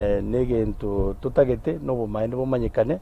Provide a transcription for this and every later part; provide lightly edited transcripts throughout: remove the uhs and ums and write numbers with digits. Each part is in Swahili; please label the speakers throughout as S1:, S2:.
S1: Negento tutagete no bumaine bumanyikane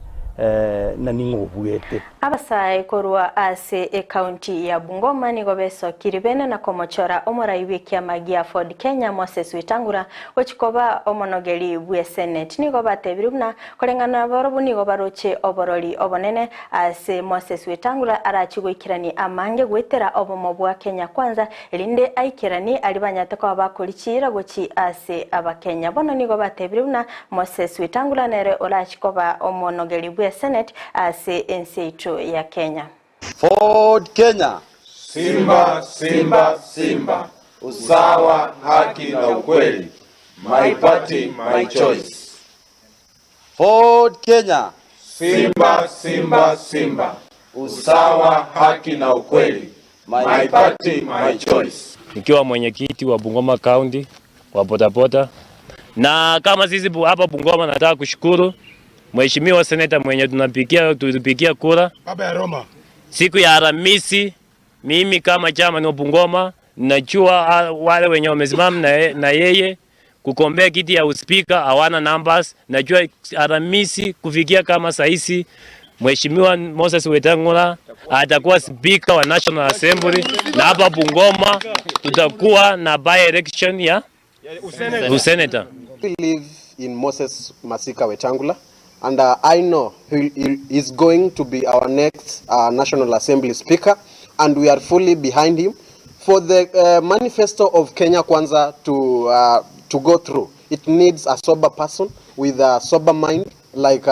S1: na ningobuete
S2: abasai korwa ase county ya Bungoma nigo besokiri bene na komochora omoraiwe kiamagia Ford Kenya Moses Wetangula ochikoba omonogeri bwe Senate nigo batebiruna kolengana borobu nigo baroche oborori obonene ase Moses Wetangula arachigwikirani amange gwetera obomo bwa Kenya kwanza elinde aikirani alibanyate kwa bakolichira gochi ase abakenya bono nigo batebiruna Moses Wetangula nere olachikoba omonogeri bwe Senate ase ENSA ya Kenya.
S3: Ford Kenya.
S4: Simba, Simba, Simba. Usawa, haki na ukweli. My party, my choice.
S3: Ford Kenya.
S4: Simba, Simba, Simba. Usawa, haki na ukweli. My party, my choice.
S5: Nikiwa mwenyekiti wa Bungoma County wa bodaboda, na kama sisi hapa Bungoma nataka kushukuru Mheshimiwa Seneta mwenye tulipigia kura
S6: Baba ya Roma
S5: siku ya Alhamisi. Mimi kama chama wa Bungoma najua wale wenye wamesimama na yeye kukombea kiti ya uspika hawana numbers. Najua Alhamisi kufikia kama saisi Mheshimiwa Moses Wetangula atakuwa speaker wa National Assembly, na hapa Bungoma tutakuwa na by election ya Senator.
S7: We believe in Moses Masika Wetangula, and I know he is going to be our next National Assembly Speaker, and we are fully behind him. For the manifesto of Kenya Kwanza to go through, it needs a sober person with a sober mind like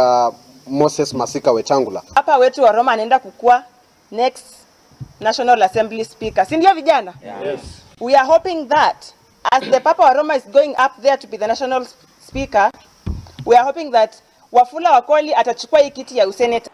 S7: Moses Masika Wetangula.
S8: Hapa wetu wa Roma anaenda kukua next National Assembly Speaker. Si ndio vijana?
S4: Yes.
S8: We are hoping that as the Papa wa Roma is going up there to be the National Speaker, we are hoping that Wafula Wakoli atachukua hii kiti ya useneta.